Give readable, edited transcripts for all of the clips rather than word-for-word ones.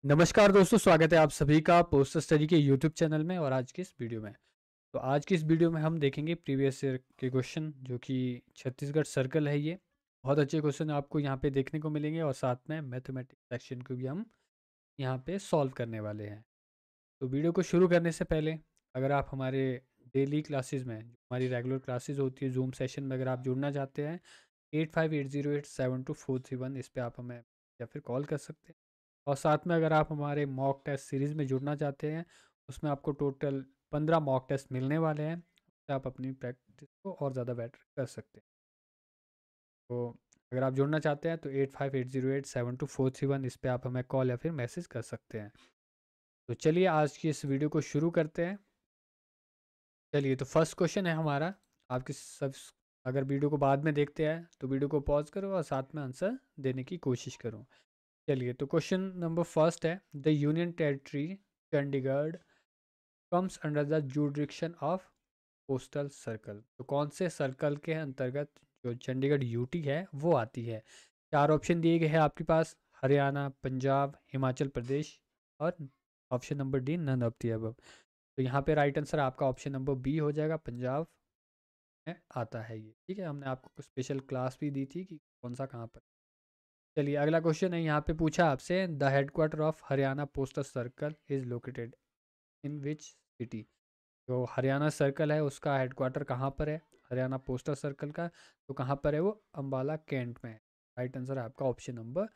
नमस्कार दोस्तों, स्वागत है आप सभी का पोस्टर स्टडी के यूट्यूब चैनल में। और आज की इस वीडियो में आज की इस वीडियो में हम देखेंगे प्रीवियस ईयर के क्वेश्चन, जो कि छत्तीसगढ़ सर्कल है। ये बहुत अच्छे क्वेश्चन आपको यहाँ पे देखने को मिलेंगे और साथ में मैथमेटिक्स सेक्शन को भी हम यहाँ पे सॉल्व करने वाले हैं। तो वीडियो को शुरू करने से पहले, अगर आप हमारे डेली क्लासेज में, हमारी रेगुलर क्लासेज होती है जूम सेशन में, अगर आप जुड़ना चाहते हैं 8580872431, इस पर आप हमें या फिर कॉल कर सकते हैं। और साथ में अगर आप हमारे मॉक टेस्ट सीरीज़ में जुड़ना चाहते हैं, उसमें आपको टोटल 15 मॉक टेस्ट मिलने वाले हैं, उससे आप अपनी प्रैक्टिस को और ज़्यादा बेटर कर सकते हैं। तो अगर आप जुड़ना चाहते हैं तो 8580872431, इस पर आप हमें कॉल या फिर मैसेज कर सकते हैं। तो चलिए आज की इस वीडियो को शुरू करते हैं। चलिए, तो फर्स्ट क्वेश्चन है हमारा। आपकी सब, अगर वीडियो को बाद में देखते हैं तो वीडियो को पॉज करो और साथ में आंसर देने की कोशिश करो। चलिए, तो क्वेश्चन नंबर फर्स्ट है, the union territory Chandigarh comes under the जुडिक्शन of postal circle. तो कौन से सर्कल के अंतर्गत जो चंडीगढ़ यूटी है वो आती है? चार ऑप्शन दिए गए हैं आपके पास, हरियाणा, पंजाब, हिमाचल प्रदेश और option number D, none of the above. तो यहाँ पे राइट आंसर आपका ऑप्शन नंबर बी हो जाएगा, पंजाब में आता है ये। ठीक है, हमने आपको स्पेशल क्लास भी दी थी कि कौन सा कहाँ पर। चलिए, अगला क्वेश्चन है, यहाँ पे पूछा आपसे, the headquarter of Haryana postal circle is located in which city. जो हरियाणा सर्कल है उसका हेडक्वार्टर कहाँ पर है? हरियाणा पोस्टल सर्कल का तो कहाँ पर है वो? अम्बाला कैंट में है। राइट आंसर आपका ऑप्शन नंबर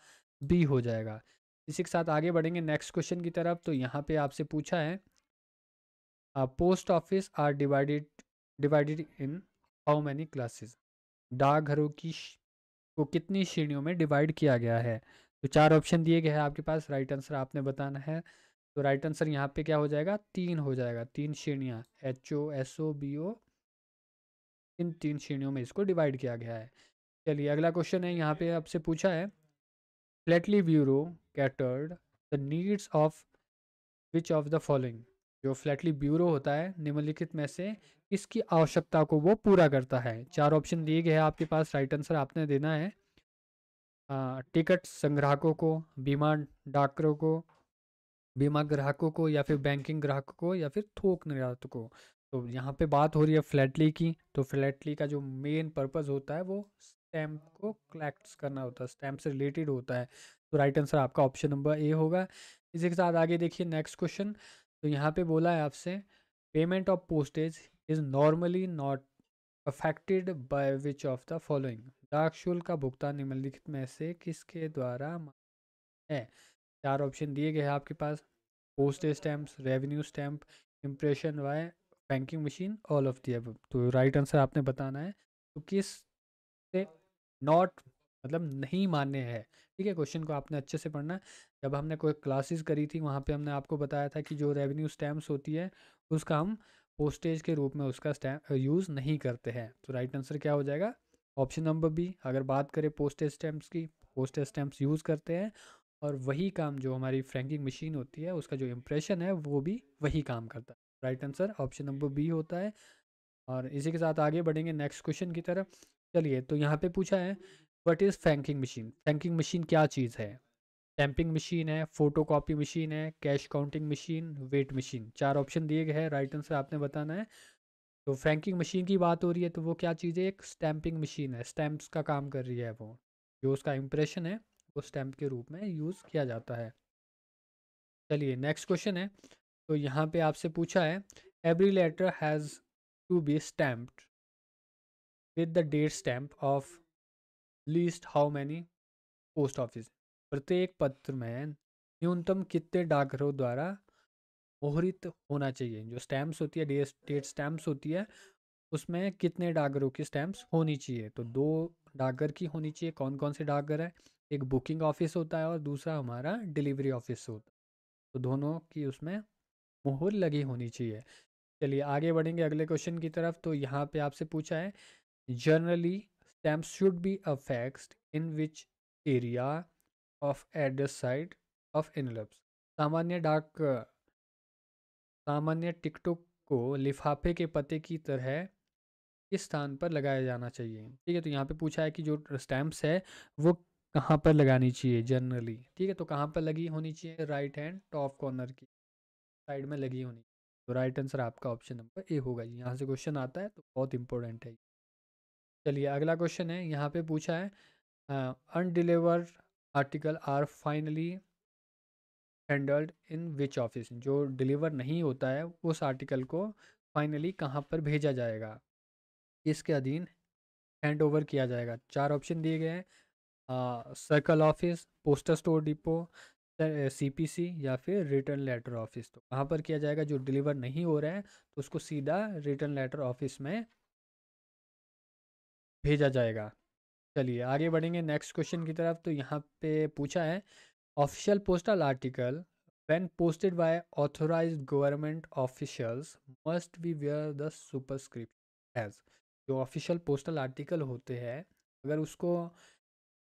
बी हो जाएगा। इसी के साथ आगे बढ़ेंगे नेक्स्ट क्वेश्चन की तरफ। तो यहाँ पे आपसे पूछा है, post office are divided in how many classes. डाकघरों की को कितनी श्रेणियों में डिवाइड किया गया है? तो चार ऑप्शन दिए गए हैं आपके पास, राइट आंसर आपने बताना है। तो राइट आंसर यहाँ पे क्या हो जाएगा? तीन हो जाएगा। तीन श्रेणियाँ, H O, S O, B O, इन तीन श्रेणियों में इसको डिवाइड किया गया है। चलिए, अगला क्वेश्चन है, यहाँ पे आपसे पूछा है, Flatley bureau catered the needs of which of the following. जो फ्लैटली ब्यूरो होता है, निम्नलिखित में से किसकी आवश्यकता को वो पूरा करता है? चार ऑप्शन दिए गए हैं आपके पास, राइट आंसर आपने देना है। टिकट संग्राहकों को, बीमा डाकरों को, बीमा ग्राहकों को, या फिर बैंकिंग ग्राहकों को, या फिर थोक निर्यातकों को। तो यहाँ पे बात हो रही है फ्लैटली की। तो फ्लैटली का जो मेन पर्पस होता है वो स्टैम्प को कलेक्ट करना होता है, स्टैम्प से रिलेटेड होता है। तो राइट आंसर आपका ऑप्शन नंबर ए होगा। इसी के साथ आगे देखिए नेक्स्ट क्वेश्चन। तो यहाँ पे बोला है आपसे, payment of postage is normally not affected by which of the following. डाक शुल्क का भुगतान निम्नलिखित में से किसके द्वारा है? चार ऑप्शन दिए गए हैं आपके पास, postage stamps, revenue stamp, impression Y, banking machine, all of the above. तो राइट आंसर आपने बताना है। तो किस से नॉट मतलब नहीं मान्य है? ठीक है, क्वेश्चन को आपने अच्छे से पढ़ना है। जब हमने कोई क्लासेस करी थी वहाँ पे हमने आपको बताया था कि जो रेवेन्यू स्टैम्प्स होती है उसका हम पोस्टेज के रूप में उसका स्टैम्प यूज़ नहीं करते हैं। तो राइट आंसर क्या हो जाएगा? Option number B. अगर बात करें पोस्टेज स्टैम्प्स की, पोस्टेज स्टैम्प्स यूज़ करते हैं, और वही काम जो हमारी फ्रैंकिंग मशीन होती है उसका जो इम्प्रेशन है वो भी वही काम करता है। Right answer option number B होता है। और इसी के साथ आगे बढ़ेंगे नेक्स्ट क्वेश्चन की तरफ। चलिए, तो यहाँ पे पूछा है, what is franking machine. Franking machine क्या चीज़ है? स्टैंपिंग मशीन है, फोटो कॉपी मशीन है, cash counting machine, weight machine. चार ऑप्शन दिए गए हैं, राइट आंसर आपने बताना है। तो फ्रैंकिंग मशीन की बात हो रही है तो वो क्या चीज़ है? एक स्टैंपिंग मशीन है, स्टैम्प्स का काम कर रही है वो। जो उसका इम्प्रेशन है वो स्टैम्प के रूप में यूज़ किया जाता है। चलिए, नेक्स्ट क्वेश्चन है। तो यहाँ पे आपसे पूछा है, every letter has to be stamped with the date stamp of least how many post office. प्रत्येक पत्र में न्यूनतम कितने डाकघरों द्वारा मोहरित होना चाहिए? जो स्टैम्प्स होती है, डेट स्टैम्प्स होती है, उसमें कितने डाकघरों की स्टैम्प्स होनी चाहिए? तो दो डाकघर की होनी चाहिए। कौन कौन से डाकघर है? एक बुकिंग ऑफिस होता है और दूसरा हमारा डिलीवरी ऑफिस होता है। तो दोनों की उसमें मोहर लगी होनी चाहिए। चलिए, आगे बढ़ेंगे अगले क्वेश्चन की तरफ। तो यहाँ पे आपसे पूछा है, generally stamps should be affixed in which area of address side of envelopes. सामान्य डाक सामान्य टिकटों को लिफाफे के पते की तरह किस स्थान पर लगाया जाना चाहिए? ठीक है, तो यहाँ पे पूछा है कि जो स्टैम्प्स है वो कहाँ पर लगानी चाहिए जनरली, ठीक है। तो कहाँ पर लगी होनी चाहिए, राइट हैंड टॉप कॉर्नर की साइड में लगी होनी। तो राइट आंसर आपका ऑप्शन नंबर ए होगा जी। यहाँ से क्वेश्चन आता है तो बहुत इंपॉर्टेंट है। चलिए अगला क्वेश्चन है, यहाँ पे पूछा है undelivered article are finally handled in which office. जो डिलीवर नहीं होता है उस आर्टिकल को फाइनली कहाँ पर भेजा जाएगा, इसके अधीन हैंड ओवर किया जाएगा। चार ऑप्शन दिए गए हैं, circle office, postal store depot, CPC या फिर रिटर्न लेटर ऑफिस। तो कहाँ पर किया जाएगा, जो डिलीवर नहीं हो रहा है तो उसको सीधा रिटर्न लेटर ऑफिस में भेजा जाएगा। चलिए आगे बढ़ेंगे नेक्स्ट क्वेश्चन की तरफ। तो यहाँ पे पूछा है official postal article when posted by authorised government officials must be where the superscript as. जो ऑफिशियल पोस्टल आर्टिकल होते हैं अगर उसको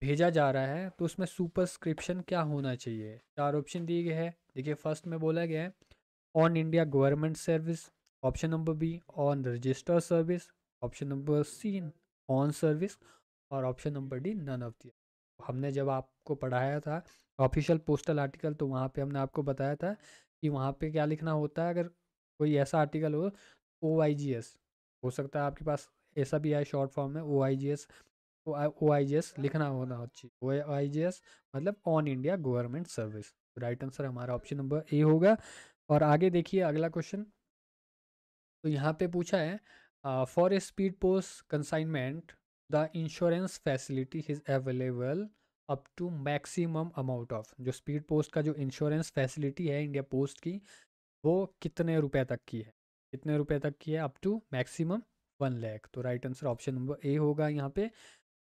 भेजा जा रहा है तो उसमें सुपरस्क्रिप्शन क्या होना चाहिए। चार ऑप्शन दिए गए हैं। देखिए फर्स्ट में बोला गया है on India government service, option number B on register service, option number C on service, और option number D none of the. हमने जब आपको पढ़ाया था ऑफिशियल पोस्टल आर्टिकल तो वहाँ पे हमने आपको बताया था कि वहाँ पे क्या लिखना होता है। अगर कोई ऐसा आर्टिकल हो, OIGS हो सकता है आपके पास, ऐसा भी है शॉर्ट फॉर्म में OIGS। OIGS लिखना होना चाहिए। OIGS मतलब on India government service. Right answer हमारा ऑप्शन नंबर ए होगा। और आगे देखिए अगला क्वेश्चन। तो यहाँ पे पूछा है for a speed post consignment the insurance facility is available up to maximum amount of. जो स्पीड पोस्ट का जो इंश्योरेंस फैसिलिटी है इंडिया पोस्ट की, वो कितने रुपए तक की है, कितने रुपए तक की है, अप टू मैक्सिमम 1 लाख। तो right answer option number A होगा यहाँ पे।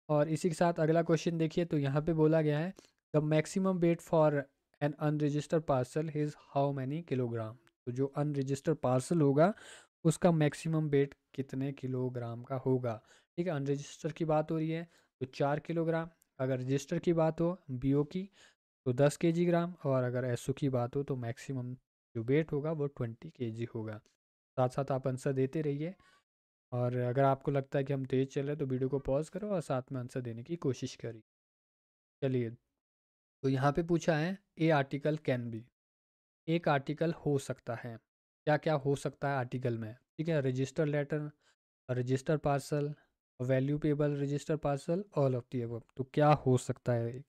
और इसी के साथ अगला क्वेश्चन देखिए। तो यहाँ पे बोला गया है the maximum weight for an unregistered parcel is how many kilogram. तो जो अनरजिस्टर्ड पार्सल होगा उसका मैक्सिमम वेट कितने किलोग्राम का होगा। ठीक है, अनरजिस्टर की बात हो रही है तो 4 किलोग्राम, अगर रजिस्टर की बात हो BO की तो 10 kg, और अगर SO की बात हो तो मैक्सिमम जो वेट होगा वो 20 kg होगा। साथ साथ आप आंसर देते रहिए, और अगर आपको लगता है कि हम तेज़ चल रहे हैं तो वीडियो को पॉज करो और साथ में आंसर देने की कोशिश करिए। चलिए तो यहाँ पे पूछा है ए आर्टिकल कैन बी। एक आर्टिकल हो सकता है, क्या क्या हो सकता है आर्टिकल में, ठीक है। Register letter, register parcel, valuable register parcel, all of the above. तो क्या हो सकता है,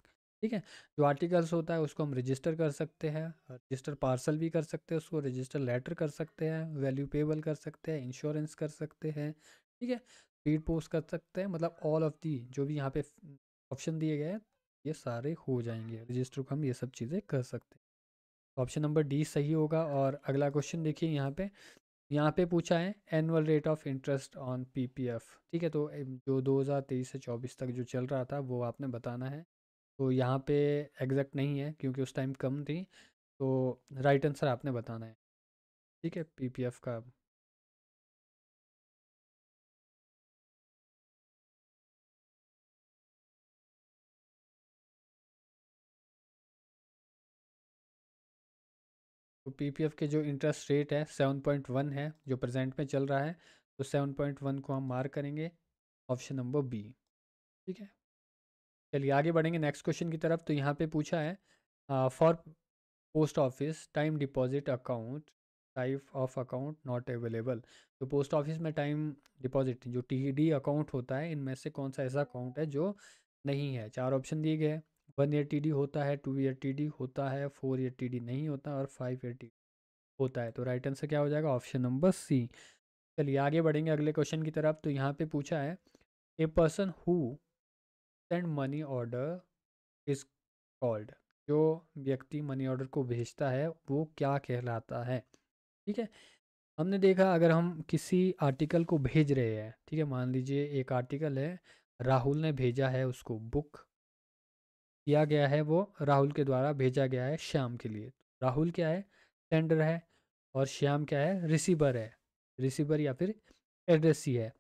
ठीक है। जो आर्टिकल्स होता है उसको हम रजिस्टर कर सकते हैं, रजिस्टर पार्सल भी कर सकते हैं, उसको रजिस्टर लेटर कर सकते हैं, वैल्यूएबल कर सकते हैं, इंश्योरेंस कर सकते हैं, ठीक है, स्पीड पोस्ट कर सकते हैं। मतलब ऑल ऑफ दी जो भी यहाँ पे ऑप्शन दिए गए हैं ये सारे हो जाएंगे, रजिस्टर को हम ये सब चीज़ें कर सकते हैं। ऑप्शन नंबर डी सही होगा। और अगला क्वेश्चन देखिए यहाँ पे पूछा है annual rate of interest on PPF, ठीक है। तो जो 2023 से 24 तक जो चल रहा था वो आपने बताना है। तो यहाँ पे एग्जैक्ट नहीं है क्योंकि उस टाइम कम थी। तो राइट आंसर आपने बताना है, ठीक है, PPF का। तो PPF के जो इंटरेस्ट रेट है 7.1 है जो प्रेजेंट में चल रहा है। तो 7.1 को हम मार्क करेंगे, ऑप्शन नंबर बी, ठीक है। चलिए आगे बढ़ेंगे नेक्स्ट क्वेश्चन की तरफ। तो यहाँ पे पूछा है for post office time deposit account type of account not available. तो पोस्ट ऑफिस में टाइम डिपॉजिट जो TD अकाउंट होता है इनमें से कौन सा ऐसा अकाउंट है जो नहीं है। चार ऑप्शन दिए गए हैं, 1 ईयर TD होता है, 2 ईयर TD होता है, 4 ईयर TD नहीं होता, और 5 ईयर TD होता है। तो राइट आंसर क्या हो जाएगा, ऑप्शन नंबर सी। चलिए आगे बढ़ेंगे अगले क्वेश्चन की तरफ। तो यहाँ पे पूछा है a person who send money order is called. जो व्यक्ति मनी ऑर्डर को भेजता है वो क्या कहलाता है, ठीक है। हमने देखा अगर हम किसी आर्टिकल को भेज रहे हैं, ठीक है, मान लीजिए एक आर्टिकल है, राहुल ने भेजा है, उसको बुक किया गया है, वो राहुल के द्वारा भेजा गया है श्याम के लिए। राहुल क्या है, सेंडर है, और श्याम क्या है, रिसीवर है, रिसीवर या फिर एड्रेसी है।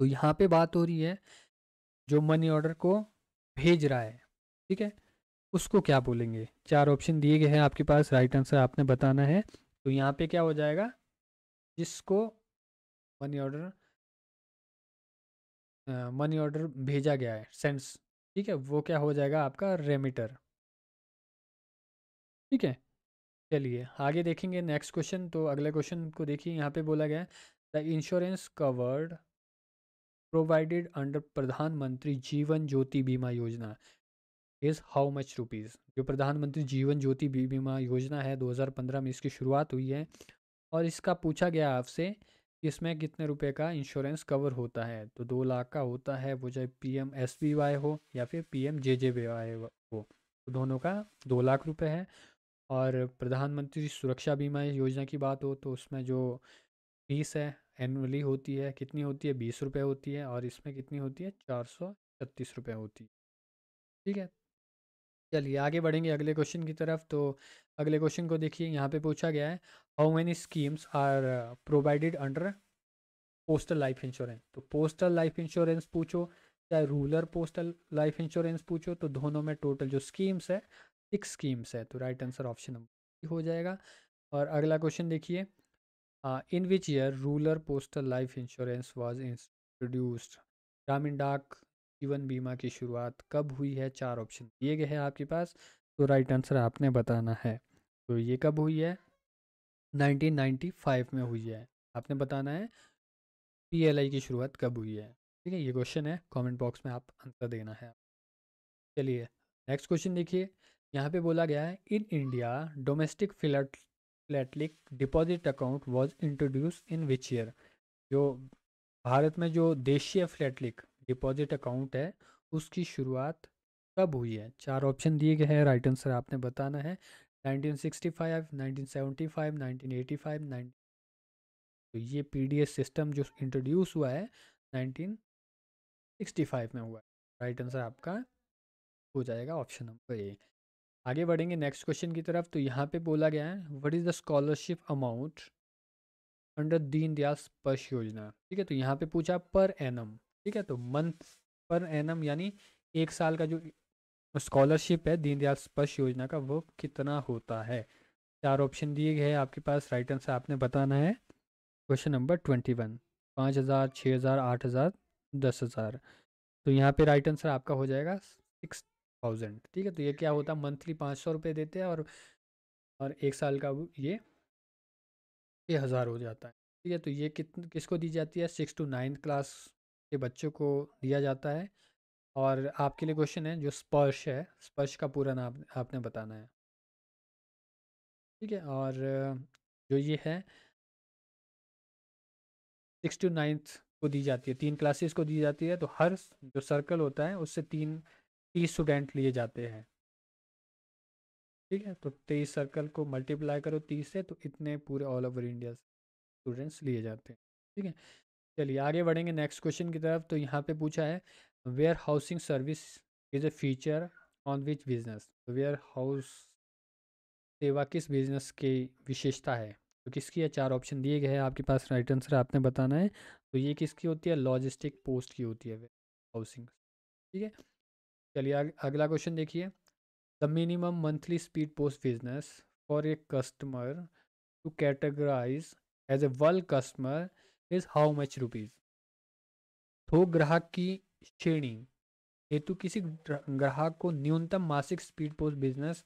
तो यहाँ पे बात हो रही है जो मनी ऑर्डर को भेज रहा है, ठीक है, उसको क्या बोलेंगे। चार ऑप्शन दिए गए हैं आपके पास, राइट आंसर आपने बताना है। तो यहाँ पे क्या हो जाएगा, जिसको मनी ऑर्डर मनी ऑर्डर भेजा गया है, सेंड्स ठीक है, वो क्या हो जाएगा आपका रेमिटर। ठीक है, चलिए आगे देखेंगे नेक्स्ट क्वेश्चन। तो अगले क्वेश्चन को देखिए, यहाँ पे बोला गया है the insurance covered provided under प्रधानमंत्री जीवन ज्योति बीमा योजना इज़ हाउ मच रुपीज़। जो प्रधानमंत्री जीवन ज्योति बीमा योजना है 2015 में इसकी शुरुआत हुई है, और इसका पूछा गया आपसे कि इसमें कितने रुपए का इंश्योरेंस कवर होता है। तो 2 लाख का होता है, वो चाहे PMSBY हो या फिर PMJJBY हो, तो दोनों का 2 लाख रुपए है। और प्रधानमंत्री सुरक्षा बीमा योजना की बात हो तो उसमें जो फीस है एनुअली होती है, कितनी होती है, 20 रुपये होती है, और इसमें कितनी होती है, 436 रुपये होती है। ठीक है, चलिए आगे बढ़ेंगे अगले क्वेश्चन की तरफ। तो अगले क्वेश्चन को देखिए, यहाँ पे पूछा गया है how many schemes are provided under postal life insurance. तो पोस्टल लाइफ इंश्योरेंस पूछो चाहे रूरल पोस्टल लाइफ इंश्योरेंस पूछो, तो दोनों में टोटल जो स्कीम्स है 6 स्कीम्स है। तो राइट आंसर ऑप्शन नंबर हो जाएगा। और अगला क्वेश्चन देखिए, in which year rural postal life insurance was introduced. ग्रामीण डाक जीवन बीमा की शुरुआत कब हुई है। 4 ऑप्शन दिए गए हैं आपके पास, तो राइट आंसर आपने बताना है। तो ये कब हुई है, 1995 में हुई है। आपने बताना है PLI की शुरुआत कब हुई है। ठीक है, ये क्वेश्चन है, कमेंट बॉक्स में आप आंसर देना है। चलिए नेक्स्ट क्वेश्चन देखिए, यहाँ पे बोला गया है in India domestic philatelic deposit account was introduce in which year. जो भारत में जो देशीय फ्लैटलिक डिपॉजिट अकाउंट है उसकी शुरुआत कब हुई है। 4 ऑप्शन दिए गए हैं, राइट आंसर आपने बताना है। 1965, 1975, 1985, 9। तो ये PDS सिस्टम जो इंट्रोड्यूस हुआ है 1965 में हुआ है। राइट आंसर आपका हो जाएगा ऑप्शन नंबर ए। आगे बढ़ेंगे नेक्स्ट क्वेश्चन की तरफ। तो यहाँ पे बोला गया है what is the scholarship amount under Deendayal स्पर्श योजना। ठीक है, तो यहाँ पे पूछा पर एनम। ठीक है, तो मंथ पर एनम यानी 1 साल का जो स्कॉलरशिप है दीनदयाल स्पर्श योजना का वो कितना होता है। 4 ऑप्शन दिए गए हैं आपके पास, राइट आंसर आपने बताना है। Question number 21, 5,000, 6,000, 8,000, 10,000। तो यहाँ पे राइट आंसर आपका हो जाएगा 6,000। ठीक है, तो ये क्या होता है, मंथली 500 रुपये देते हैं, और 1 साल का ये 6,000 हो जाता है। ठीक है, तो ये किसको दी जाती है, 6 to 9 क्लास के बच्चों को दिया जाता है। और आपके लिए क्वेश्चन है जो स्पर्श है, स्पर्श का पूरा नाम आपने बताना है। ठीक है, और जो ये है 6 to 9 को दी जाती है, 3 क्लासेस को दी जाती है। तो हर जो सर्कल होता है उससे 30 स्टूडेंट लिए जाते हैं। ठीक है, तो 23 सर्कल को मल्टीप्लाई करो 30 से, तो इतने पूरे ऑल ओवर इंडिया स्टूडेंट्स लिए जाते हैं। ठीक है, चलिए आगे बढ़ेंगे नेक्स्ट क्वेश्चन की तरफ। तो यहाँ पे पूछा है warehousing service is a feature on which business. Warehouse सेवा किस बिजनेस की विशेषता है, तो किसकी है। 4 ऑप्शन दिए गए हैं आपके पास, राइट आंसर आपने बताना है। तो ये किसकी होती है, लॉजिस्टिक पोस्ट की होती है हाउसिंग। ठीक है, चलिए अगला क्वेश्चन देखिए the minimum monthly speed post business for a customer to categorise as a world customer is how much rupees. थोक ग्राहक की श्रेणी हेतु किसी ग्राहक को न्यूनतम मासिक स्पीड पोस्ट बिजनेस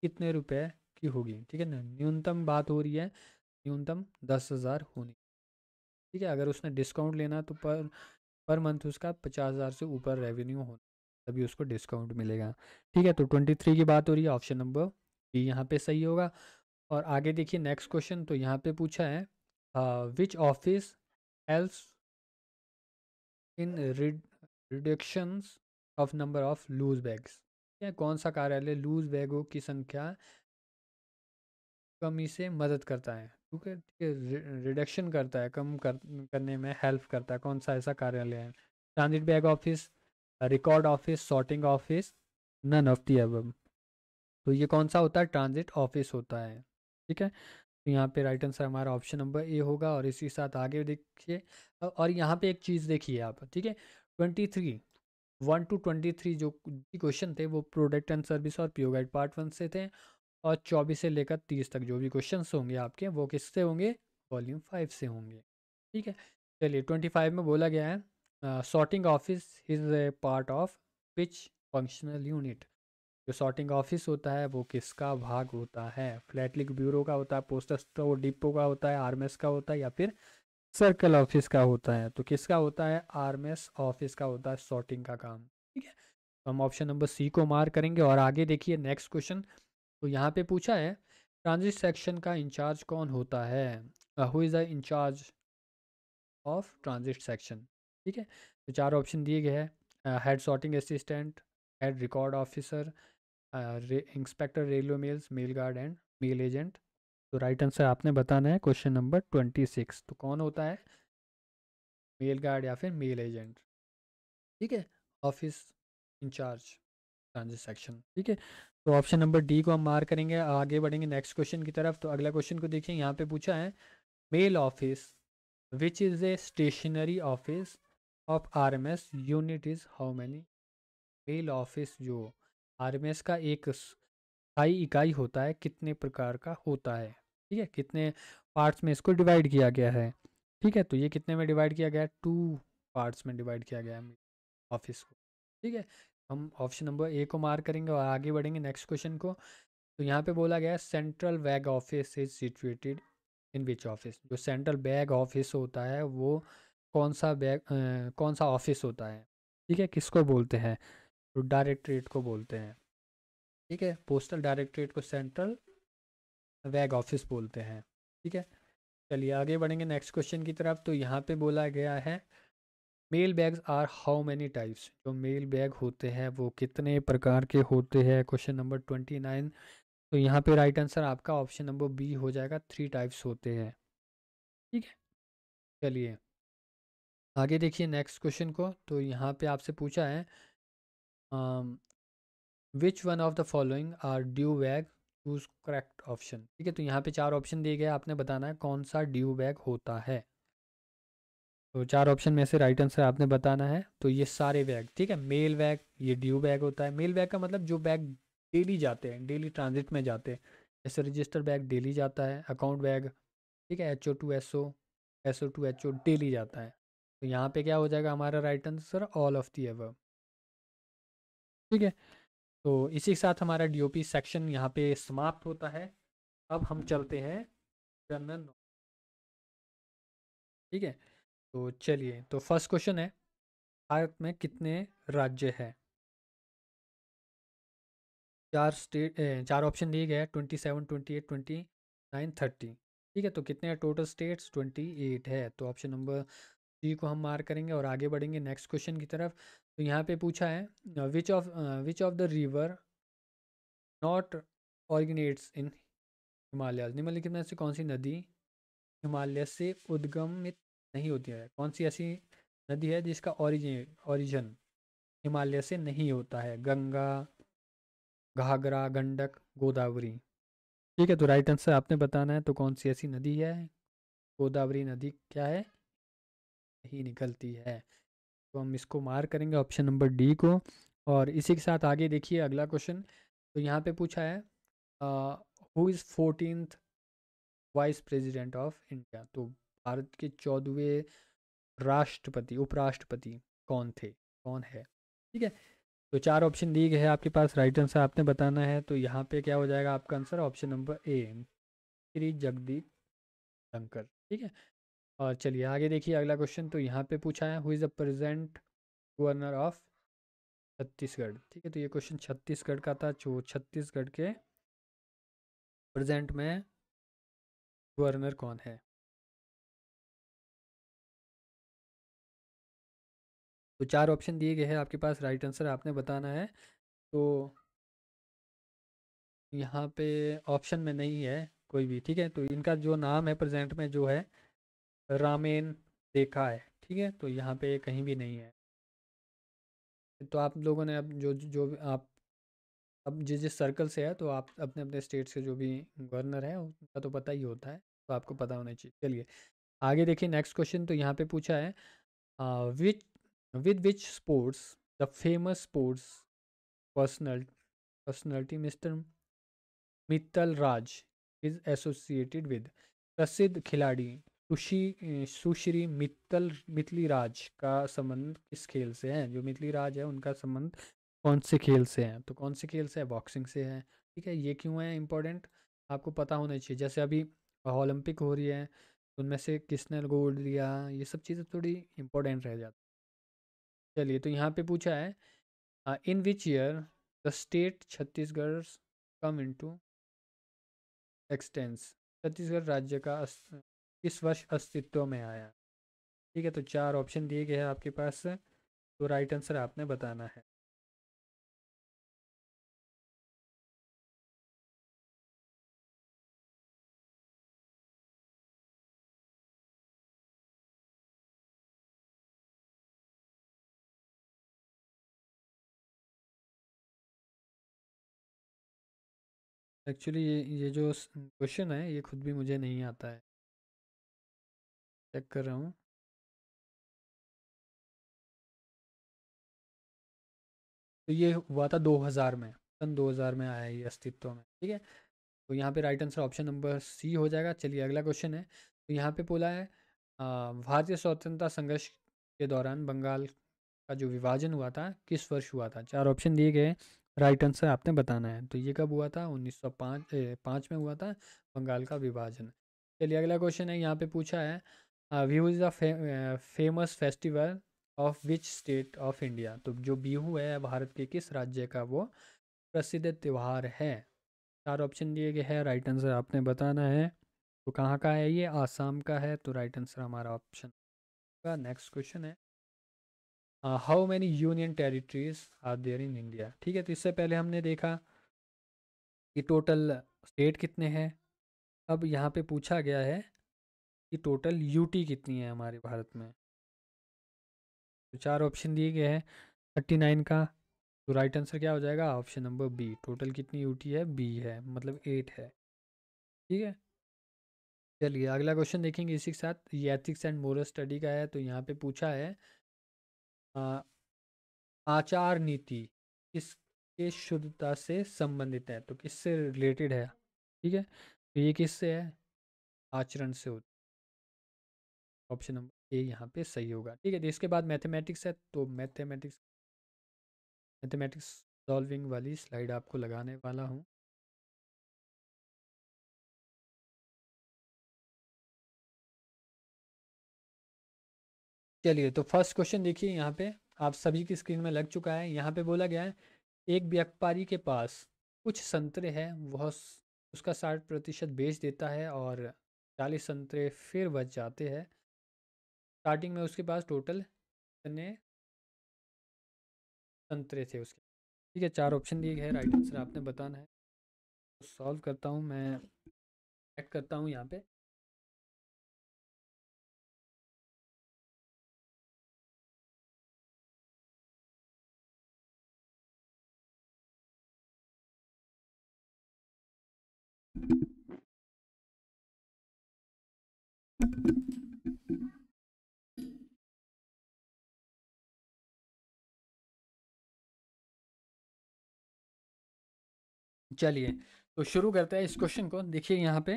कितने रुपए की होगी। ठीक है ना, न्यूनतम बात हो रही है, न्यूनतम 10,000 होनी। ठीक है, अगर उसने डिस्काउंट लेना तो पर मंथ उसका 50,000 से ऊपर रेवेन्यू हो, तभी उसको डिस्काउंट मिलेगा। ठीक है, तो 23 की बात हो रही है, ऑप्शन नंबर बी यहाँ पे सही होगा। और आगे देखिए नेक्स्ट क्वेश्चन। तो यहाँ पे पूछा है which office helps in reductions of number of loose bags. क्या कौन सा कार्यालय लूज बैगों की संख्या कमी से मदद करता है। ठीक है, ठीक है, रिडक्शन करता है, करने में हेल्प करता है। कौन सा ऐसा कार्यालय है, transit bag office, record office, sorting office, none of the above. तो ये कौन सा होता है, ट्रांजिट ऑफिस होता है। ठीक है, तो यहाँ पे राइट आंसर हमारा ऑप्शन नंबर ए होगा। और इसी साथ आगे देखिए, और यहाँ पे एक चीज़ देखिए आप। ठीक है, 23 1 to 23 जो क्वेश्चन थे वो प्रोडक्ट एंड सर्विस और पीओ गाइड पार्ट 1 से थे। और 24 से लेकर 30 तक जो भी क्वेश्चंस होंगे आपके वो किससे होंगे, वॉल्यूम 5 से होंगे। ठीक है, चलिए 25 में बोला गया है sorting office is a part of which functional unit. जो सॉर्टिंग ऑफिस होता है वो किसका भाग होता है? फ्लैटलिक ब्यूरो का होता है, पोस्टल स्टोर डिपो का होता है, आरएमएस का होता है, या फिर सर्कल ऑफिस का होता है? तो किसका होता है? आरएमएस ऑफिस का होता है सॉर्टिंग का काम। ठीक है, तो हम ऑप्शन नंबर सी को मार्क करेंगे। और आगे देखिए नेक्स्ट क्वेश्चन। तो यहाँ पे पूछा है ट्रांजिट सेक्शन का इंचार्ज कौन होता है? Who is the incharge of transit section? ठीक है, तो चार ऑप्शन दिए गए हैं। Head sorting assistant, head record officer, inspector railway mails, mail guard and mail agent. तो राइट आंसर आपने बताना है क्वेश्चन नंबर 26। तो कौन होता है मेल गार्ड या फिर मेल एजेंट? ठीक है, ऑफिस इंचार्ज ट्रांजिट सेक्शन। ठीक है, तो ऑप्शन नंबर डी को हम मार्क करेंगे। आगे बढ़ेंगे नेक्स्ट क्वेश्चन की तरफ। तो अगला क्वेश्चन को देखिए, यहाँ पे पूछा है mail office which is a stationary office of RMS unit is how many? Mail office जो आरएमएस का एक स्थायी इकाई होता है कितने प्रकार का होता है? ठीक है, कितने पार्ट्स में इसको डिवाइड किया गया है? ठीक है, तो ये कितने में डिवाइड किया गया है? 2 पार्ट्स में डिवाइड किया गया है ऑफिस को। ठीक है, हम ऑप्शन नंबर ए को मार्क करेंगे और आगे बढ़ेंगे नेक्स्ट क्वेश्चन को। तो यहाँ पे बोला गया है central bag office is situated in which office? जो सेंट्रल बैग ऑफिस होता है वो कौन सा ऑफिस होता है? ठीक है, किसको बोलते हैं? तो डायरेक्टरेट को बोलते हैं। ठीक है, पोस्टल डायरेक्टरेट को सेंट्रल बैग ऑफिस बोलते हैं। ठीक है, चलिए आगे बढ़ेंगे नेक्स्ट क्वेश्चन की तरफ। तो यहाँ पे बोला गया है mail bags are how many types? जो मेल बैग होते हैं वो कितने प्रकार के होते हैं? Question number 29। तो यहाँ पे राइट आंसर आपका ऑप्शन नंबर बी हो जाएगा, 3 टाइप्स होते हैं। ठीक है, चलिए आगे देखिए नेक्स्ट क्वेश्चन को। तो यहाँ पे आपसे पूछा है which one of the following are due bag? Choose correct option. ठीक है, तो यहाँ पे 4 ऑप्शन दिए गए, आपने बताना है कौन सा ड्यू बैग होता है। तो 4 ऑप्शन में से राइट आंसर आपने बताना है। तो ये सारे बैग, ठीक है, मेल बैग ये ड्यू बैग होता है। मेल बैग का मतलब जो बैग डेली जाते हैं, डेली ट्रांजिट में जाते हैं, जैसे रजिस्टर बैग डेली जाता है, अकाउंट बैग, ठीक है, HO to SO, SO to HO daily जाता है। तो यहाँ पे क्या हो जाएगा हमारा right answer? All of the above. ठीक है, तो इसी के साथ हमारा डीओपी सेक्शन यहाँ पे समाप्त होता है। अब हम चलते हैं जनरल नॉलेज। ठीक है, तो चलिए, तो फर्स्ट क्वेश्चन है भारत में कितने राज्य हैं? 4 ऑप्शन दिए गए हैं, 27, 28, 29, 30। ठीक है, तो कितने हैं टोटल स्टेट्स? 28 है। तो ऑप्शन नंबर सी को हम मार्क करेंगे और आगे बढ़ेंगे नेक्स्ट क्वेश्चन की तरफ। तो यहाँ पे पूछा है which of the river not originates in Himalaya? निम्नलिखित में से कौन सी नदी हिमालय से उद्गमित नहीं होती है? कौन सी ऐसी नदी है जिसका ओरिजिन हिमालय से नहीं होता है? गंगा, घाघरा, गंडक, गोदावरी। ठीक है, तो राइट आंसर आपने बताना है। तो कौन सी ऐसी नदी है? गोदावरी नदी क्या है? नहीं निकलती है। तो हम इसको मार्क करेंगे ऑप्शन नंबर डी को। और इसी के साथ आगे देखिए अगला क्वेश्चन। तो यहाँ पे पूछा है who is 14th vice president of India? तो भारत के 14वें राष्ट्रपति, उपराष्ट्रपति कौन थे, कौन है? ठीक है, तो 4 ऑप्शन दिए गए हैं आपके पास, राइट आंसर आपने बताना है। तो यहाँ पे क्या हो जाएगा आपका answer? Option number A, Shri Jagdeep Dhankhar. ठीक है, और चलिए आगे देखिए अगला क्वेश्चन। तो यहाँ पे पूछा है who is the present governor of Chhattisgarh? ठीक है, तो ये क्वेश्चन छत्तीसगढ़ का था। जो छत्तीसगढ़ के प्रेजेंट में गवर्नर कौन है? तो 4 ऑप्शन दिए गए हैं आपके पास, राइट आंसर आपने बताना है। तो यहाँ पे ऑप्शन में नहीं है कोई भी। ठीक है, तो इनका जो नाम है प्रेजेंट में जो है रामेन देखा है। ठीक है, तो यहाँ पे कहीं भी नहीं है। तो आप लोगों ने अब जो जो आप अब जिस जिस सर्कल से है, तो आप अपने अपने स्टेट्स के जो भी गवर्नर है उनका तो पता ही होता है, तो आपको पता होना चाहिए। चलिए आगे देखिए नेक्स्ट क्वेश्चन। तो यहाँ पे पूछा है which with which sports the famous sports personal personality mister Mittal Raj is associated with? प्रसिद्ध खिलाड़ी सुश्री मित्तली राज का संबंध किस खेल से है? जो मित्तली राज है उनका संबंध कौन से खेल से हैं, तो कौन से खेल से है, बॉक्सिंग से है। ठीक है, ये क्यों है इम्पोर्टेंट, आपको पता होना चाहिए। जैसे अभी ओलंपिक हो रही है, उनमें से किसने गोल्ड लिया, ये सब चीज़ें थोड़ी इंपॉर्टेंट रह जाती। चलिए, तो यहाँ पे पूछा है in which year the state Chhattisgarh come into existence, Chhattisgarh राज्य का किस वर्ष अस्तित्व में आया। ठीक है, तो 4 ऑप्शन दिए गए हैं आपके पास, तो राइट आंसर आपने बताना है। एक्चुअली ये जो क्वेश्चन है ये खुद भी मुझे नहीं आता है, चेक कर रहा हूँ। तो ये हुआ था 2000 में, सन 2000 में आया ये अस्तित्व में। ठीक है, तो यहाँ पे right answer option number C हो जाएगा। चलिए, अगला क्वेश्चन है। तो यहाँ पे बोला है भारतीय स्वतंत्रता संघर्ष के दौरान बंगाल का जो विभाजन हुआ था किस वर्ष हुआ था। 4 ऑप्शन दिए गए हैं, राइट आंसर आपने बताना है। तो ये कब हुआ था, 1905 5 में हुआ था बंगाल का विभाजन। चलिए, अगला क्वेश्चन है। यहाँ पे पूछा है view is the famous festival of which state of India. तो जो बिहू है भारत के किस राज्य का वो प्रसिद्ध त्यौहार है। 4 ऑप्शन दिए गए हैं, राइट आंसर आपने बताना है। तो कहाँ का है ये, आसाम का है, तो राइट आंसर हमारा ऑप्शन का। नेक्स्ट क्वेश्चन है how many union territories are there in India. ठीक है, तो इससे पहले हमने देखा कि टोटल स्टेट कितने हैं। अब यहाँ पे पूछा गया है कि टोटल यूटी कितनी है हमारे भारत में। तो 4 ऑप्शन दिए गए हैं 39 का। तो राइट आंसर क्या हो जाएगा, ऑप्शन नंबर बी, टोटल कितनी यूटी है, बी है, मतलब 8 है। ठीक है, चलिए अगला क्वेश्चन देखेंगे इसी के साथ। ये एथिक्स एंड मोरल स्टडी का है। तो यहाँ पे पूछा है आ, आचार नीति किसके शुद्धता से संबंधित है, तो किससे रिलेटेड है। ठीक है, तो ये किससे है, आचरण से होता है। ऑप्शन नंबर ए यहाँ पे सही होगा। ठीक है, तो इसके बाद मैथमेटिक्स है। तो मैथमेटिक्स सॉल्विंग वाली स्लाइड आपको लगाने वाला हूँ। चलिए, तो फर्स्ट क्वेश्चन देखिए यहाँ पे, आप सभी की स्क्रीन में लग चुका है। यहाँ पे बोला गया है एक व्यापारी के पास कुछ संतरे हैं, उसका 60% बेच देता है और 40 संतरे फिर बच जाते हैं। स्टार्टिंग में उसके पास टोटल कितने संतरे थे उसके। ठीक है, 4 ऑप्शन दिए गए हैं, राइट आंसर आपने बताना है। तो सॉल्व करता हूँ मैं, चेक करता हूँ यहाँ पे। चलिए, तो शुरू करते हैं इस क्वेश्चन को। देखिए यहाँ पे,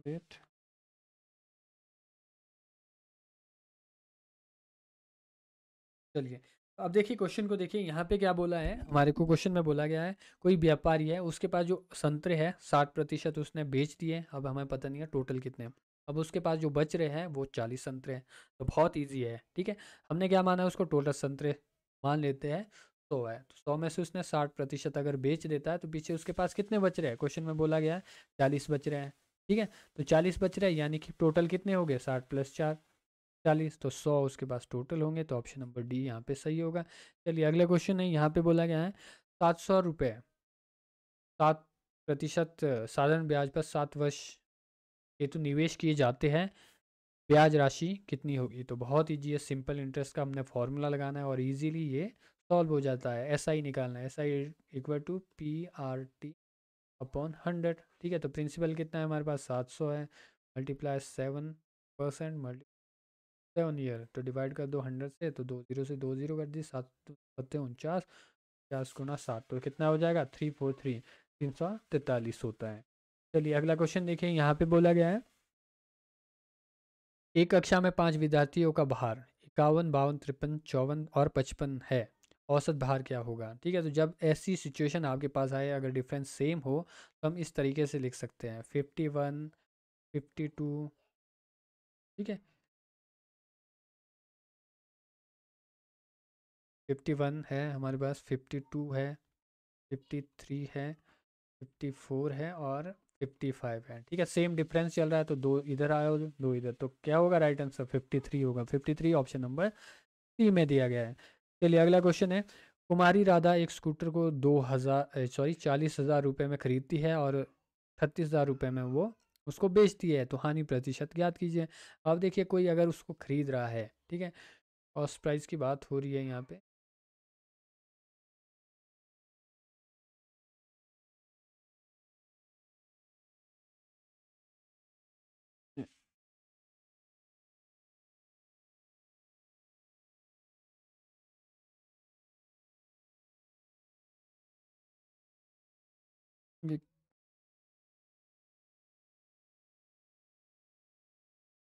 वेट, चलिए अब देखिए क्वेश्चन को। देखिए यहाँ पे क्या बोला है, हमारे को क्वेश्चन में बोला गया है कोई व्यापारी है, उसके पास जो संतरे हैं 60% उसने बेच दिए। अब हमें पता नहीं है टोटल कितने हैं। अब उसके पास जो बच रहे हैं वो 40 संतरे हैं। तो बहुत ईजी है। ठीक है, हमने क्या माना है उसको, टोटल संतरे मान लेते हैं 100 है। तो 100 में से उसने 60% अगर बेच देता है तो पीछे उसके पास कितने बच रहे हैं, क्वेश्चन में बोला गया है 40 बच रहे हैं। ठीक है, तो 40 बच रहे हैं, यानी कि टोटल कितने हो गए, 60 + 4 40। तो 100 उसके पास टोटल होंगे। तो ऑप्शन नंबर डी यहाँ पे सही होगा। चलिए, अगला क्वेश्चन है। यहाँ पे बोला गया है 700 रुपये 7% साधारण ब्याज पर 7 वर्ष हेतु निवेश किए जाते हैं, ब्याज राशि कितनी होगी। तो बहुत ईजी है, सिंपल इंटरेस्ट का हमने फॉर्मूला लगाना है और इजीली ये सॉल्व हो जाता है। एस आई निकालना है, SI = PR/T/100। ठीक है, तो प्रिंसिपल कितना है हमारे पास, 700 है, मल्टीप्लाई 7%, 7 ईयर, तो डिवाइड कर दो 100 से, तो 2 जीरो से 2 जीरो कर दी, 7×7 = 49, 50×7 तो कितना हो जाएगा, 343 होता है। चलिए अगला क्वेश्चन देखिए। यहाँ पे बोला गया है एक कक्षा में 5 विद्यार्थियों का भार 51, 52, 53, 54 और 55 है। औसत भार क्या होगा? ठीक है, तो जब ऐसी सिचुएशन आपके पास आए, अगर डिफरेंस सेम हो, तो हम इस तरीके से लिख सकते हैं 51, 52। ठीक है, 51 है हमारे पास, 52 है, 53 है, 54 है और 55 है। ठीक है, सेम डिफरेंस चल रहा है, तो दो इधर आया, दो इधर, तो क्या होगा राइट आंसर? 53 होगा। 53 ऑप्शन नंबर सी में दिया गया है। चलिए अगला क्वेश्चन है। कुमारी राधा एक स्कूटर को 40,000 रुपये में खरीदती है और 38,000 रुपये में वो उसको बेचती है, तो हानि प्रतिशत ज्ञात कीजिए। अब देखिए, कोई अगर उसको खरीद रहा है, ठीक है, कॉस्ट प्राइस की बात हो रही है यहाँ पे। ये-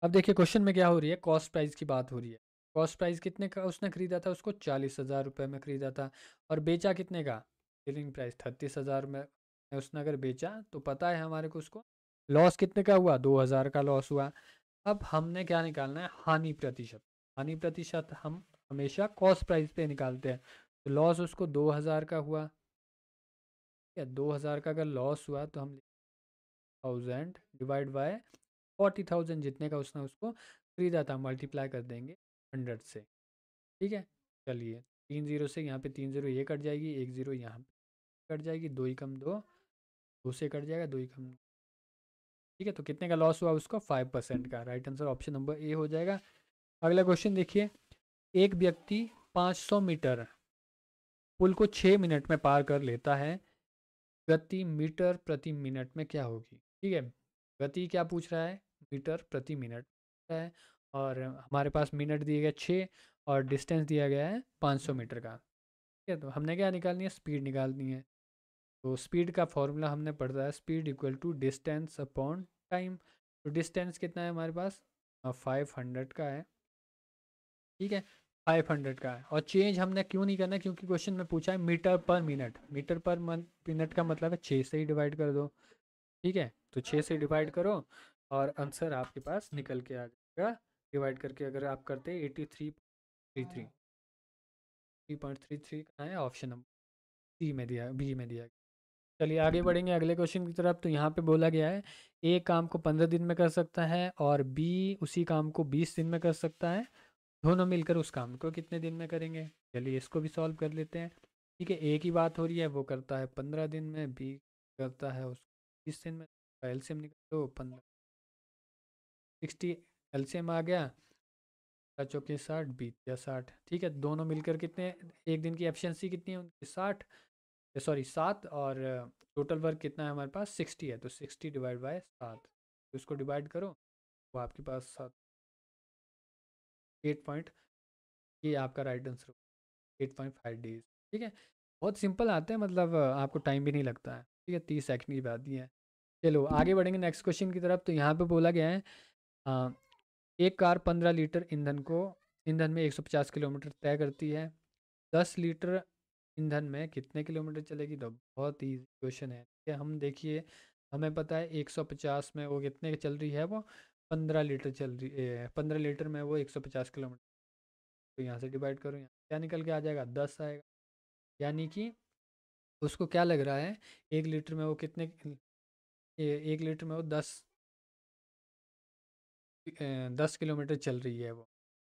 अब देखिए क्वेश्चन में क्या हो रही है, कॉस्ट प्राइस की बात हो रही है। कॉस्ट प्राइस कितने का उसने खरीदा था? उसको 40,000 रुपये में खरीदा था। और बेचा कितने का? सेलिंग प्राइस 38,000 में उसने अगर बेचा, तो पता है हमारे को उसको लॉस कितने का हुआ? 2,000 का लॉस हुआ। अब हमने क्या निकालना है? हानि प्रतिशत। हानि प्रतिशत हम हमेशा कॉस्ट प्राइस पे निकालते हैं। तो लॉस उसको 2,000 का हुआ, या 2,000 का अगर लॉस हुआ, तो हम 1000 डिवाइड बाय 40,000, जितने का उसने उसको खरीदा था, मल्टीप्लाई कर देंगे 100 से। ठीक है, चलिए 3 जीरो से यहाँ पे 3 जीरो ये कट जाएगी, 1 जीरो यहाँ पे कट जाएगी, दो ही कम दो, दो से कट जाएगा, दो ही कम। ठीक है, तो कितने का लॉस हुआ उसको? 5% का। Right answer option number A हो जाएगा। अगला क्वेश्चन देखिए। एक व्यक्ति 500 मीटर पुल को 6 मिनट में पार कर लेता है। गति मीटर प्रति मिनट में क्या होगी? ठीक है, गति क्या पूछ रहा है? मीटर प्रति मिनट है। और हमारे पास मिनट दिए गए 6, और डिस्टेंस दिया गया है 500 मीटर का। ठीक है, तो हमने क्या निकालनी है? स्पीड निकालनी है। तो स्पीड का फॉर्मूला हमने पढ़ा है, speed equal to distance upon time. तो डिस्टेंस कितना है हमारे पास? 500 का है। ठीक है, 500 का है। और चेंज हमने क्यों नहीं करना? क्योंकि क्वेश्चन में पूछा है मीटर पर मिनट। मीटर पर मिनट का मतलब है 6 से ही डिवाइड कर दो। ठीक है, तो 6 से डिवाइड करो और आंसर आपके पास निकल के आ जाएगा। डिवाइड करके अगर आप करते 83.33, 3.33 का है ऑप्शन नंबर सी में दिया, बी में दिया। चलिए आगे बढ़ेंगे अगले क्वेश्चन की तरफ। तो यहाँ पे बोला गया है ए काम को 15 दिन में कर सकता है और बी उसी काम को 20 दिन में कर सकता है। दोनों मिलकर उस काम को कितने दिन में करेंगे? चलिए इसको भी सॉल्व कर लेते हैं। ठीक है, ए की बात हो रही है, वो करता है 15 दिन में, बी करता है उसको 20 दिन में। एलसीएम निकालो, 15, 60, एलसीएम आ गया, चौके 60, बीत या 60। ठीक है, दोनों मिलकर कितने, एक दिन की एफिशिएंसी कितनी है उनकी? 60, सॉरी 7, और टोटल वर्क कितना है हमारे पास? 60 है, तो 60 डिवाइड बाय 7, तो इसको डिवाइड करो, वो आपके पास 8 पॉइंट, ये आपका राइट आंसर, 8.5 डेज। ठीक है, बहुत सिंपल आते हैं, मतलब आपको टाइम भी नहीं लगता है। ठीक है, 30 सेकंड की बात ही है। चलो आगे बढ़ेंगे नेक्स्ट क्वेश्चन की तरफ। तो यहाँ पे बोला गया है अ, एक कार 15 लीटर ईंधन में 150 किलोमीटर तय करती है। 10 लीटर ईंधन में कितने किलोमीटर चलेगी? तो बहुत ही क्वेश्चन है। ठीक है, हम देखिए, हमें पता है 150 में वो कितने की चल रही है? वो 15 लीटर चल रही है। 15 लीटर में वो 150 किलोमीटर। तो यहाँ से डिवाइड करो, यहाँ क्या निकल के आ जाएगा? 10 आएगा। यानी कि उसको क्या लग रहा है, 1 लीटर में वो कितने, 1 लीटर में वो 10 किलोमीटर चल रही है वो।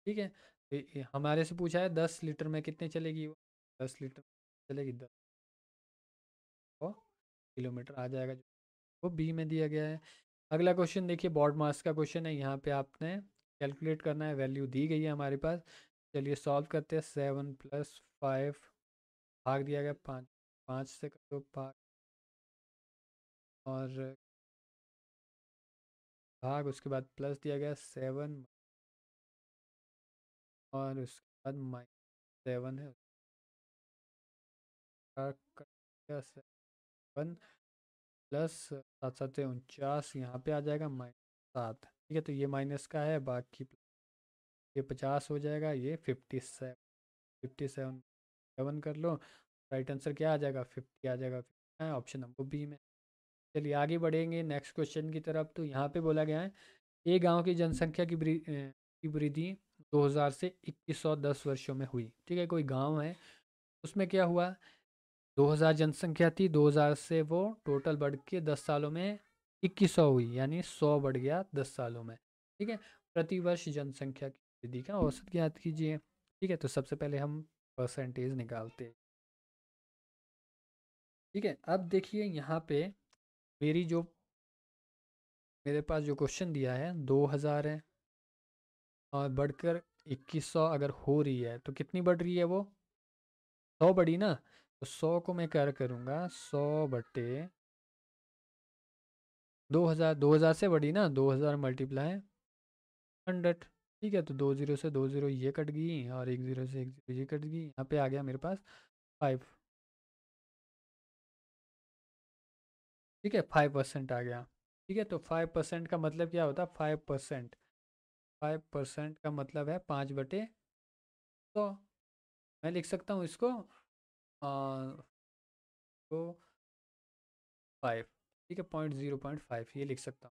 ठीक है, तो हमारे से पूछा है 10 लीटर में कितने चलेगी वो? 10 लीटर चलेगी 10 किलोमीटर आ जाएगा, जो वो बी में दिया गया है। अगला क्वेश्चन देखिए, बॉड मास का क्वेश्चन है। यहाँ पे आपने कैलकुलेट करना है, वैल्यू दी गई है हमारे पास। चलिए सॉल्व करते हैं। 7 + 5 भाग दिया गया 5, 5 से कर दो भाग, और भाग उसके बाद प्लस दिया गया 7, और उसके बाद -7 है, उसका कर दिया 7 प्लस 7 7 49, यहाँ पे आ जाएगा -7। ठीक है, तो ये माइनस का है, बाकी ये 50 हो जाएगा, ये 57, 57 कर लो। राइट आंसर क्या आ जाएगा, 50 आ जाएगा, ऑप्शन नंबर बी में। चलिए आगे बढ़ेंगे नेक्स्ट क्वेश्चन की तरफ। तो यहाँ पे बोला गया है एक गांव की जनसंख्या की वृद्धि 2000 से 2110 वर्षों में हुई। ठीक है, कोई गांव है, उसमें क्या हुआ, 2000 जनसंख्या थी, 2000 से वो टोटल बढ़ के 10 सालों में 2100 हुई, यानी 100 बढ़ गया 10 सालों में। ठीक है, प्रतिवर्ष जनसंख्या की वृद्धि का औसत ज्ञात कीजिए। ठीक है, तो सबसे पहले हम परसेंटेज निकालते हैं। ठीक है, अब देखिए यहाँ पे मेरी जो मेरे पास जो क्वेश्चन दिया है 2000 है और बढ़कर 2100 अगर हो रही है तो कितनी बढ़ रही है वो, 100 बढ़ी ना। तो 100 को मैं क्या करूँगा, 100 बटे 2000, 2000 से बढ़ी ना, 2000 मल्टीप्लाई 100। ठीक है, तो 20 से 20 ये कट गई और 10 से 10 ये कट गई, यहाँ पे आ गया मेरे पास 5। ठीक है, 5% आ गया। ठीक है, तो 5% का मतलब क्या होता है, 5%, 5% का मतलब है 5/100। मैं लिख सकता हूँ इसको तो 5। ठीक है, 0.5 ये लिख सकता हूँ।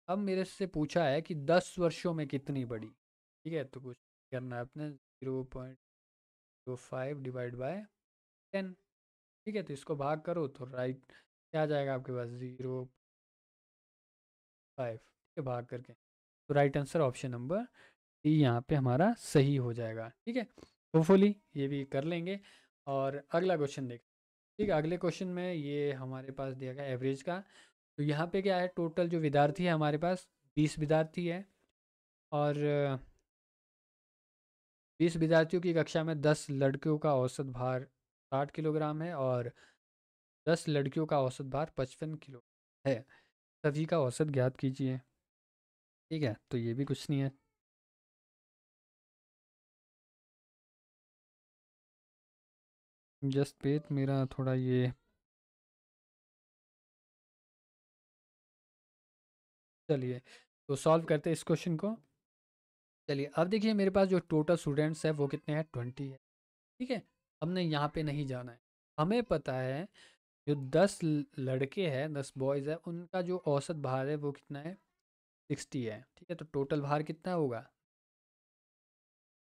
अब मेरे से पूछा है कि 10 वर्षों में कितनी बड़ी। ठीक है, तो कुछ करना है अपने, 0.05 डिवाइड बाय 10। ठीक है, तो इसको भाग करो तो राइट क्या आ जाएगा आपके पास, 0.5। ठीक है, भाग करके तो right answer option number D यहाँ पे हमारा सही हो जाएगा। ठीक है, होपफुली ये भी कर लेंगे। और अगला क्वेश्चन देख। ठीक है, अगले क्वेश्चन में ये हमारे पास दिया गया एवरेज का। तो यहाँ पे क्या है, टोटल जो विद्यार्थी है हमारे पास 20 विद्यार्थी है, और 20 विद्यार्थियों की कक्षा में 10 लड़कियों का औसत भार 60 किलोग्राम है और 10 लड़कियों का औसत भार 55 किलो है। सभी का औसत ज्ञात कीजिए। ठीक है, तो ये भी कुछ नहीं है। जस्ट पेट मेरा थोड़ा ये, चलिए तो सॉल्व करते हैं इस क्वेश्चन को। चलिए अब देखिए मेरे पास जो टोटल स्टूडेंट्स है वो कितने हैं, 20 है। ठीक है, हमने यहाँ पे नहीं जाना है, हमें पता है जो 10 लड़के हैं, 10 बॉयज़ है, उनका जो औसत भार है वो कितना है, 60 है। ठीक है, तो टोटल भार कितना होगा,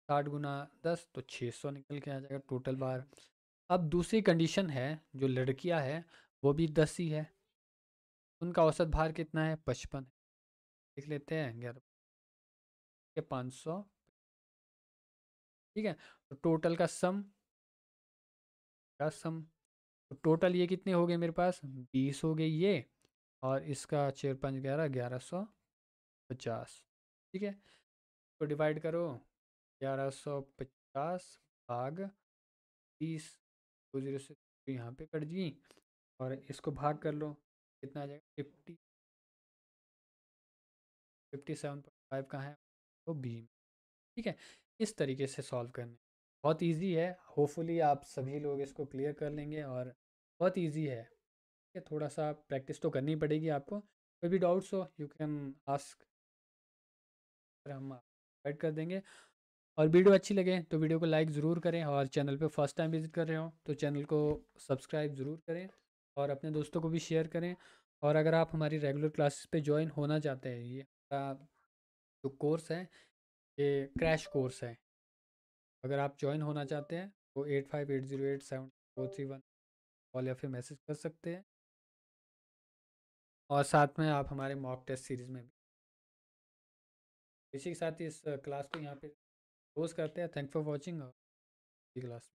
60 × 10 तो 600 निकल के आ जाएगा टोटल भार। अब दूसरी कंडीशन है, जो लड़कियां हैं वो भी 10 ही है, उनका औसत भार कितना है, 55। लिख लेते हैं 11 के 500। ठीक है, तो टोटल का सम तो टोटल ये कितने हो गए मेरे पास, 20 हो गए ये, और इसका 4×5 = 11, 1150। ठीक है, तो डिवाइड करो, 1150 भाग 20, 2 0 से यहाँ पे कट जी, और इसको भाग कर लो, कितना आ जाएगा, 57.5 कहाँ है, तो बी। ठीक है, इस तरीके से सॉल्व करना है, बहुत इजी है। होपफुली आप सभी लोग इसको क्लियर कर लेंगे, और बहुत इजी है। ठीक है, थोड़ा सा प्रैक्टिस तो करनी पड़ेगी आपको। कोई भी डाउट्स हो यू कैन आस्क, हम गाइड कर देंगे। और वीडियो अच्छी लगे तो वीडियो को लाइक ज़रूर करें, और चैनल पे फर्स्ट टाइम विज़िट कर रहे हो तो चैनल को सब्सक्राइब ज़रूर करें, और अपने दोस्तों को भी शेयर करें। और अगर आप हमारी रेगुलर क्लासेस पे ज्वाइन होना चाहते हैं, ये हमारा जो कोर्स है ये क्रैश कोर्स है, अगर आप ज्वाइन होना चाहते हैं तो 8580874431 कॉल या फिर मैसेज कर सकते हैं। और साथ में आप हमारे मॉक टेस्ट सीरीज़ में भी। इसी के साथ ही इस क्लास को यहाँ पे क्लोज करते हैं। Thank for watching class.